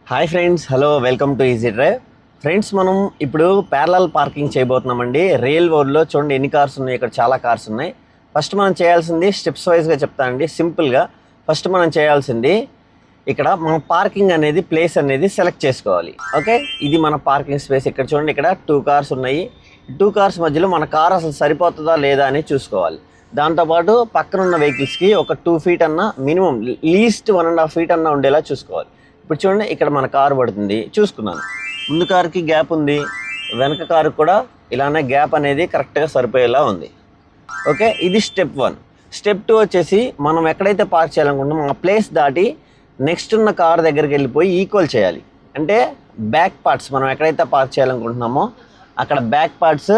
Hi friends, hello, welcome to easy drive. Friends, మనం ఇప్పుడు parallel parking చేయబోతున్నామండి. Rail రోడ్లో చూడండి ఎన్ని కార్స్ ఉన్నాయి. ఇక్కడ చాలా కార్స్ ఉన్నాయి. ఫస్ట్ మనం చేయాల్సింది స్టెప్స్ వైజ్గా చెప్తానండి. సింపుల్గా ఫస్ట్ మనం చేయాల్సింది ఇక్కడ మన పార్కింగ్ అనేది ప్లేస్ అనేది సెలెక్ట్ చేసుకోవాలి. ఓకే, ఇది మన పార్కింగ్ స్పేస్. ఇక్కడ చూడండి, ఇక్కడ 2 కార్స్ ఉన్నాయి. 2 కార్స్ మధ్యలో మన కార్ అసలు సరిపోతుందా లేదా అని చూసుకోవాలి. దాంతోపాటు పక్కన ఉన్న వెహికల్స్కి ఒక 2 feet అన్న మినిమం, లీస్ట్ 1.5 feet అన్న ఉండేలా చూసుకోవాలి. ఇప్పుడు చూడండి, ఇక్కడ మన కారు పడుతుంది, చూసుకున్నాను. ముందు కారుకి గ్యాప్ ఉంది, వెనక కారు కూడా ఇలానే గ్యాప్ అనేది కరెక్ట్గా సరిపోయేలా ఉంది. ఓకే, ఇది స్టెప్ 1. స్టెప్ 2 వచ్చేసి మనం ఎక్కడైతే పార్క్ చేయాలనుకుంటున్నామో ఆ ప్లేస్ దాటి నెక్స్ట్ ఉన్న కారు దగ్గరికి వెళ్ళిపోయి ఈక్వల్ చేయాలి. అంటే బ్యాక్ పార్ట్స్ మనం ఎక్కడైతే పార్క్ చేయాలనుకుంటున్నామో అక్కడ బ్యాక్ పార్ట్స్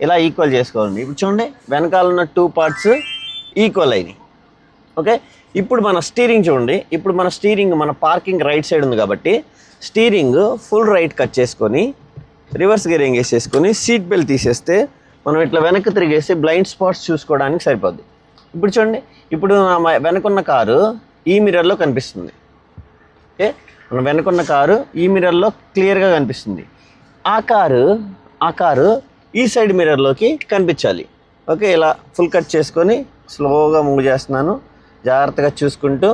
ఇలా ఈక్వల్ చేసుకోవాలి. ఇప్పుడు చూడండి, వెనకాల ఉన్న 2 parts ఈక్వల్ అయినాయి. ఓకే, ఇప్పుడు మన స్టీరింగ్ చూడండి. ఇప్పుడు మన స్టీరింగ్, మన పార్కింగ్ రైట్ సైడ్ ఉంది కాబట్టి స్టీరింగ్ ఫుల్ రైట్ కట్ చేసుకొని రివర్స్ గేరింగ్ వేసేసుకొని సీట్ బెల్ట్ తీసేస్తే మనం ఇట్లా వెనక్కి తిరిగేసి బ్లైండ్ స్పాట్స్ చూసుకోవడానికి సరిపోద్ది. ఇప్పుడు చూడండి, ఇప్పుడు వెనకున్న కారు ఈ మిర్రర్లో కనిపిస్తుంది. ఓకే, మన వెనకున్న కారు ఈ మిర్రర్లో క్లియర్గా కనిపిస్తుంది. ఆ కారు ఈ సైడ్ మిర్రర్లోకి కనిపించాలి. ఓకే, ఇలా ఫుల్ కట్ చేసుకొని స్లోగా మూవ్ చేస్తున్నాను, జాగ్రత్తగా చూసుకుంటూ.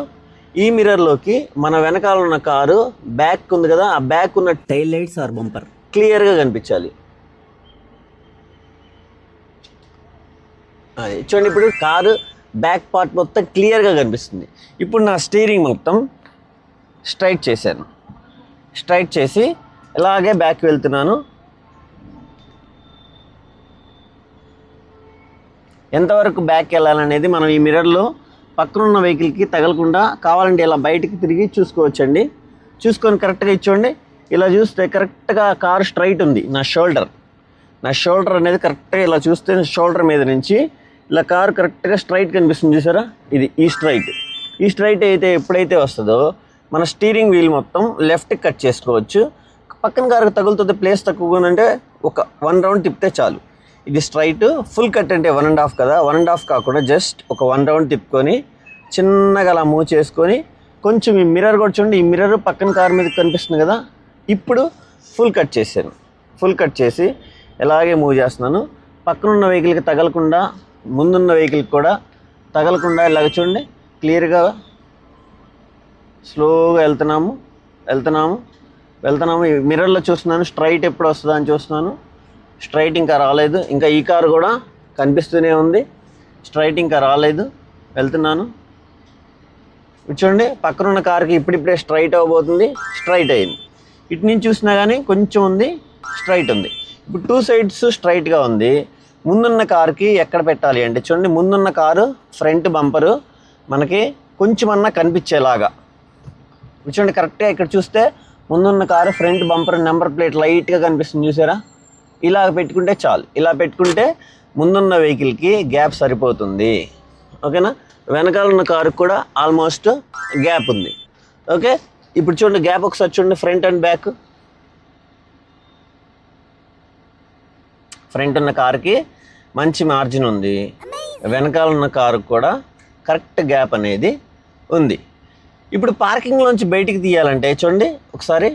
ఈ మిర్రర్లోకి మన వెనకాల ఉన్న కారు బ్యాక్ ఉంది కదా, ఆ బ్యాక్ ఉన్న టైల్ లైట్స్ ఆర్ బంపర్ క్లియర్గా కనిపించాలి. అది చూడండి, ఇప్పుడు కారు బ్యాక్ పార్ట్ మొత్తం క్లియర్గా కనిపిస్తుంది. ఇప్పుడు నా స్టీరింగ్ మొత్తం స్ట్రైట్ చేశాను. స్ట్రైట్ చేసి ఇలాగే బ్యాక్ వెళ్తున్నాను. ఎంతవరకు బ్యాక్ వెళ్ళాలనేది మనం ఈ మిర్రర్లో పక్కనున్న వెహికల్కి తగలకుండా కావాలంటే ఇలా బయటికి తిరిగి చూసుకోవచ్చండి. చూసుకొని కరెక్ట్గా ఇచ్చోండి. ఇలా చూస్తే కరెక్ట్గా కారు స్ట్రైట్ ఉంది. నా షోల్డర్ అనేది కరెక్ట్గా ఇలా చూస్తే షోల్డర్ మీద నుంచి ఇలా కారు కరెక్ట్గా స్ట్రైట్ కనిపిస్తుంది. చూసారా, ఇది ఈ స్ట్రైట్ అయితే ఎప్పుడైతే వస్తుందో మన స్టీరింగ్ వీల్ మొత్తం లెఫ్ట్కి కట్ చేసుకోవచ్చు. పక్కన కారుకి తగులుతుంది, ప్లేస్ తక్కువగా ఉందంటే ఒక 1 round తిప్పితే చాలు. ఇది స్ట్రైట్. ఫుల్ కట్ అంటే 1.5 కదా, 1.5 కాకుండా జస్ట్ ఒక 1 round తిప్పుకొని చిన్నగా అలా మూవ్ చేసుకొని కొంచెం ఈ మిర్రర్ కూడా చూడండి, ఈ మిర్రర్ పక్కన కారు మీద కనిపిస్తుంది కదా. ఇప్పుడు ఫుల్ కట్ చేశాను. ఫుల్ కట్ చేసి ఇలాగే మూవ్ చేస్తున్నాను. పక్కనున్న వెహికల్కి తగలకుండా, ముందున్న వెహికల్కి కూడా తగలకుండా ఇలాగ చూడండి, క్లియర్గా స్లోగా వెళ్తున్నాము. ఈ మిర్రర్లో చూస్తున్నాను స్ట్రైట్ ఎప్పుడు వస్తుందా అని చూస్తున్నాను. స్ట్రైట్ ఇంకా రాలేదు. ఇంకా ఈ కారు కూడా కనిపిస్తూనే ఉంది, స్ట్రైట్ ఇంకా రాలేదు. వెళ్తున్నాను. చూడండి, పక్కనున్న కారుకి ఇప్పుడిప్పుడే స్ట్రైట్ అవ్వబోతుంది. స్ట్రైట్ అయింది. ఇటు నుంచి చూసినా కానీ కొంచెం ఉంది, స్ట్రైట్ ఉంది. ఇప్పుడు 2 sides స్ట్రైట్గా ఉంది. ముందున్న కారుకి ఎక్కడ పెట్టాలి అంటే చూడండి, ముందున్న కారు ఫ్రంట్ బంపరు మనకి కొంచెమన్నా కనిపించేలాగా. చూడండి, కరెక్ట్గా ఇక్కడ చూస్తే ముందున్న car front bumper number plate లైట్గా కనిపిస్తుంది. చూసారా, ఇలా పెట్టుకుంటే చాలు. ఇలా పెట్టుకుంటే ముందున్న వెహికల్కి గ్యాప్ సరిపోతుంది. ఓకేనా, వెనకాల ఉన్న కారుకి కూడా ఆల్మోస్ట్ గ్యాప్ ఉంది. ఓకే, ఇప్పుడు చూడండి గ్యాప్ ఒకసారి చూడండి, ఫ్రంట్ అండ్ బ్యాక్. ఫ్రంట్ ఉన్న కారుకి మంచి మార్జిన్ ఉంది, వెనకాల ఉన్న కారుకి కూడా కరెక్ట్ గ్యాప్ అనేది ఉంది. ఇప్పుడు పార్కింగ్లోంచి బయటికి తీయాలంటే చూడండి ఒకసారి,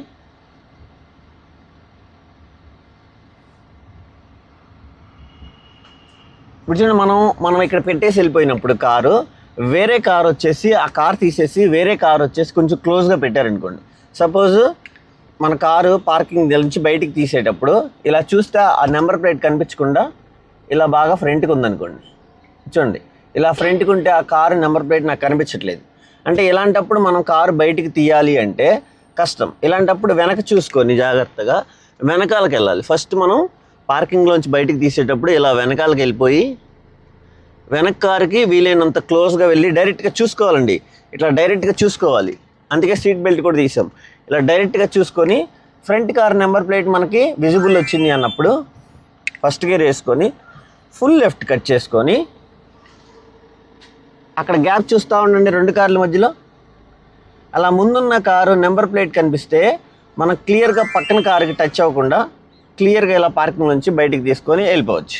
ఇప్పుడు చూడండి, మనం ఇక్కడ పెట్టేసి వెళ్ళిపోయినప్పుడు కారు, వేరే కారు వచ్చేసి ఆ కార్ తీసేసి వేరే కారు వచ్చేసి కొంచెం క్లోజ్గా పెట్టారనుకోండి. సపోజ్ మన కారు పార్కింగ్ నుంచి బయటికి తీసేటప్పుడు ఇలా చూస్తే ఆ నెంబర్ ప్లేట్ కనిపించకుండా ఇలా బాగా ఫ్రంట్కి ఉందనుకోండి. చూడండి, ఇలా ఫ్రంట్కి ఉంటే ఆ కారు నెంబర్ ప్లేట్ నాకు కనిపించట్లేదు అంటే ఇలాంటప్పుడు మనం కారు బయటికి తీయాలి అంటే కష్టం. ఇలాంటప్పుడు వెనక చూసుకొని జాగ్రత్తగా వెనకాలకి వెళ్ళాలి. ఫస్ట్ మనం పార్కింగ్లోంచి బయటికి తీసేటప్పుడు ఇలా వెనకాలకి వెళ్ళిపోయి వెనక కారుకి వీలైనంత క్లోజ్గా వెళ్ళి డైరెక్ట్గా చూసుకోవాలండి. ఇట్లా డైరెక్ట్గా చూసుకోవాలి. అందుకే సీట్ బెల్ట్ కూడా తీసాం. ఇలా డైరెక్ట్గా చూసుకొని ఫ్రంట్ కార్ నెంబర్ ప్లేట్ మనకి విజిబుల్ వచ్చింది అన్నప్పుడు ఫస్ట్ గేర్ వేసుకొని ఫుల్ లెఫ్ట్ కట్ చేసుకొని అక్కడ గ్యాప్ చూస్తూ ఉండండి 2 కార్ల మధ్యలో. అలా ముందున్న కారు నెంబర్ ప్లేట్ కనిపిస్తే మనం క్లియర్గా పక్కన కారుకి టచ్ అవ్వకుండా క్లియర్గా ఇలా పార్కింగ్ నుంచి బయటికి తీసుకొని వెళ్ళిపోవచ్చు.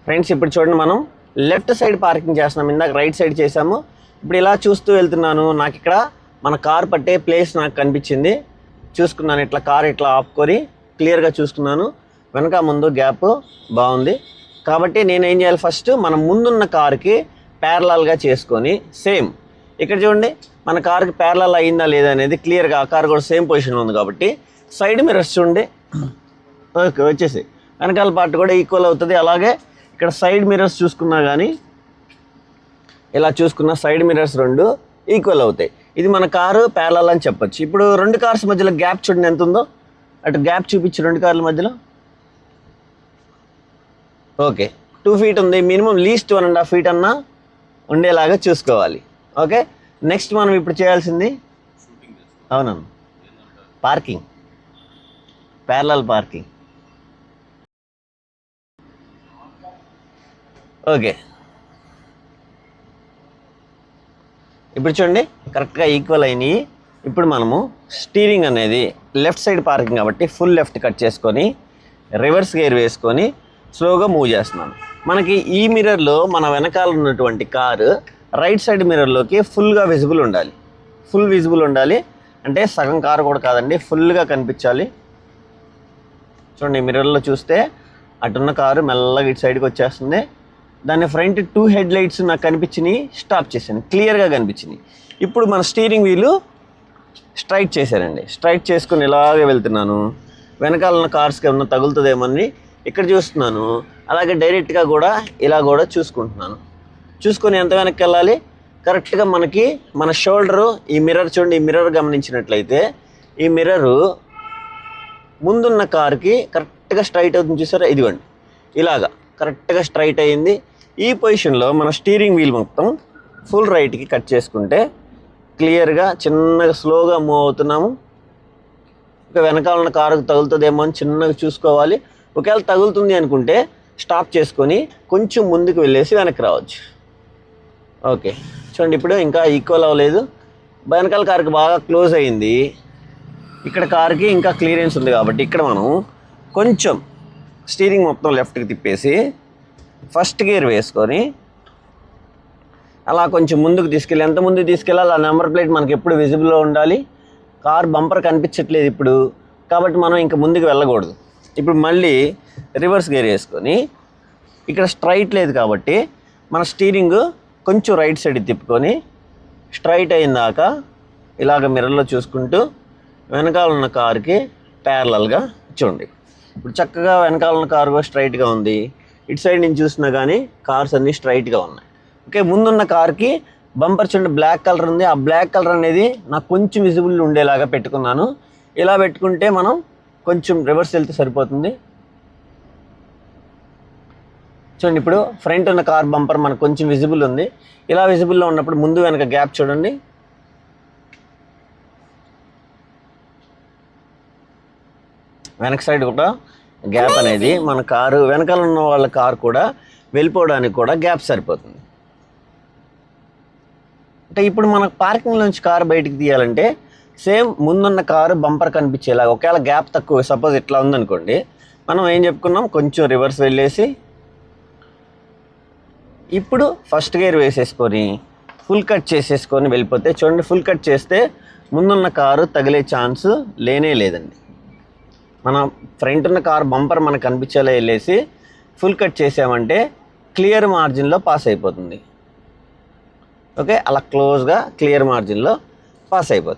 ఫ్రెండ్స్ ఇప్పుడు చూడండి, మనం లెఫ్ట్ సైడ్ పార్కింగ్ చేస్తున్నాం, ఇందాక రైట్ సైడ్ చేసాము. ఇప్పుడు ఇలా చూస్తూ వెళ్తున్నాను, నాకు ఇక్కడ మన కార్ పట్టే ప్లేస్ నాకు కనిపించింది. చూసుకున్నాను, ఇట్లా కార్ ఇట్లా ఆపుకొని క్లియర్గా చూసుకున్నాను. వెనక ముందు గ్యాప్ బాగుంది కాబట్టి నేను ఏం చేయాలి, ఫస్ట్ మనం ముందున్న కార్కి ప్యారలల్గా చేసుకొని సేమ్ ఇక్కడ చూడండి మన కార్కి ప్యారలల్ అయిందా లేదా అనేది క్లియర్గా, ఆ కార్ కూడా సేమ్ పొజిషన్లో ఉంది కాబట్టి సైడ్ మిర్రర్స్ చూడండి. ఓకే, వచ్చేసి వెనకాల పార్ట్ కూడా ఈక్వల్ అవుతుంది. అలాగే ఇక్కడ సైడ్ మిర్రర్స్ చూసుకున్నా కానీ ఇలా చూసుకున్న సైడ్ మిర్రర్స్ రెండు ఈక్వల్ అవుతాయి. ఇది మన కారు ప్యారలల్ అని చెప్పొచ్చు. ఇప్పుడు రెండు కార్స్ మధ్యలో గ్యాప్ చూడండి ఎంత ఉందో, అటు గ్యాప్ చూపించి రెండు కార్ల మధ్యలో. ఓకే, 2 feet ఉంది. మినిమం లీస్ట్ 1.5 feet అన్నా ఉండేలాగా చూసుకోవాలి. ఓకే, నెక్స్ట్ మనం ఇప్పుడు చేయాల్సింది అవునవును పార్కింగ్, ప్యారలల్ పార్కింగ్. ఓకే, ఇప్పుడు చూడండి కరెక్ట్గా ఈక్వల్ అయినాయి. ఇప్పుడు మనము స్టీరింగ్ అనేది లెఫ్ట్ సైడ్ పార్కింగ్ కాబట్టి ఫుల్ లెఫ్ట్ కట్ చేసుకొని రివర్స్ గేర్ వేసుకొని స్లోగా మూవ్ చేస్తున్నాను. మనకి ఈ మిర్రర్లో మన వెనకాల ఉన్నటువంటి కారు రైట్ సైడ్ మిర్రర్లోకి ఫుల్గా విజిబుల్ ఉండాలి. ఫుల్ విజిబుల్ ఉండాలి అంటే సగం కారు కూడా కాదండి, ఫుల్గా కనిపించాలి. చూడండి మిర్రర్లో చూస్తే అటున్న కారు మెల్లగా ఇటు సైడ్కి వచ్చేస్తుంది. దాని ఫ్రంట్ 2 head lights నాకు కనిపించినాయి, స్టాప్ చేశాను, క్లియర్గా కనిపించినాయి. ఇప్పుడు మన స్టీరింగ్ వీలు స్ట్రైట్ చేశానండి. స్ట్రైట్ చేసుకుని ఇలాగే వెళ్తున్నాను. వెనకాల ఉన్న కార్స్కి ఏమన్నా తగులుతుందేమని ఇక్కడ చూస్తున్నాను. అలాగే డైరెక్ట్గా కూడా ఇలా కూడా చూసుకుంటున్నాను. చూసుకొని ఎంత వెనక్కి వెళ్ళాలి, కరెక్ట్గా మనకి మన షోల్డరు ఈ మిర్రర్ చూడండి, ఈ మిర్రర్ గమనించినట్లయితే ఈ మిర్రరు ముందున్న కార్కి కరెక్ట్గా స్ట్రైట్ అవుతుంది. చూసారా, ఇదిగోండి ఇలాగా కరెక్ట్గా స్ట్రైట్ అయ్యింది. ఈ పొజిషన్లో మన స్టీరింగ్ వీల్ మొత్తం ఫుల్ రైట్కి కట్ చేసుకుంటే క్లియర్గా చిన్నగా స్లోగా మూవ్ అవుతున్నాము. ఇంకా వెనకాల ఉన్న కారుకు తగులుతుందేమో అని చిన్నగా చూసుకోవాలి. ఒకవేళ తగులుతుంది అనుకుంటే స్టాప్ చేసుకొని కొంచెం ముందుకు వెళ్ళేసి వెనక్కి రావచ్చు. ఓకే, చూడండి ఇప్పుడు ఇంకా ఈక్వల్ అవ్వలేదు. వెనకాల కారుకి బాగా క్లోజ్ అయింది. ఇక్కడ కారుకి ఇంకా క్లియరెన్స్ ఉంది కాబట్టి ఇక్కడ మనం కొంచెం స్టీరింగ్ మొత్తం లెఫ్ట్కి తిప్పేసి ఫస్ట్ గేర్ వేసుకొని అలా కొంచెం ముందుకు తీసుకెళ్ళి, ఎంత ముందుకు తీసుకెళ్ళాలి, ఆ నెంబర్ ప్లేట్ మనకి ఎప్పుడు విజిబుల్లో ఉండాలి. కార్ బంపర్ కనిపించట్లేదు ఇప్పుడు కాబట్టి మనం ఇంకా ముందుకు వెళ్ళకూడదు. ఇప్పుడు మళ్ళీ రివర్స్ గేర్ వేసుకొని ఇక్కడ స్ట్రైట్ లేదు కాబట్టి మన స్టీరింగ్ కొంచెం రైట్ సైడ్ తిప్పుకొని స్ట్రైట్ అయిందాక ఇలాగ మిర్రర్లో చూసుకుంటూ వెనకాల ఉన్న కారుకి ప్యారలల్గా చూడండి. ఇప్పుడు చక్కగా వెనకాల ఉన్న కారు కూడా స్ట్రైట్గా ఉంది. ఇటు సైడ్ నుంచి చూసినా కానీ కార్స్ అన్నీ స్ట్రైట్గా ఉన్నాయి. ఓకే, ముందున్న కార్కి బంపర్ చూడండి బ్లాక్ కలర్ ఉంది. ఆ బ్లాక్ కలర్ అనేది నాకు కొంచెం విజిబుల్ ఉండేలాగా పెట్టుకున్నాను. ఇలా పెట్టుకుంటే మనం కొంచెం రివర్స్ వెళ్తే సరిపోతుంది. చూడండి ఇప్పుడు ఫ్రంట్ ఉన్న కార్ బంపర్ మనకు కొంచెం విజిబుల్ ఉంది. ఇలా విజిబుల్లో ఉన్నప్పుడు ముందు వెనక గ్యాప్ చూడండి. వెనక సైడ్ కూడా గ్యాప్ అనేది మన కారు వెనకాల ఉన్న వాళ్ళ కారు కూడా వెళ్ళిపోవడానికి కూడా గ్యాప్ సరిపోతుంది. అంటే ఇప్పుడు మనకు పార్కింగ్ నుంచి కారు బయటికి తీయాలంటే సేమ్ ముందున్న కారు బంపర్ కనిపించేలాగా ఒకవేళ గ్యాప్ తక్కువ సపోజ్ ఇట్లా ఉందనుకోండి, మనం ఏం చెప్పుకున్నాం, కొంచెం రివర్స్ వెళ్ళేసి ఇప్పుడు ఫస్ట్ గేర్ వేసేసుకొని ఫుల్ కట్ చేసేసుకొని వెళ్ళిపోతే చూడండి, ఫుల్ కట్ చేస్తే ముందున్న కారు తగిలే ఛాన్స్ లేనే లేదండి. మన ఫ్రంట్ ఉన్న కారు బంపర్ మనకు కనిపించేలా వెళ్ళేసి ఫుల్ కట్ చేసామంటే క్లియర్ మార్జిన్లో పాస్ అయిపోతుంది. ఓకే, అలా క్లోజ్గా క్లియర్ మార్జిన్లో పాస్ అయిపోతుంది.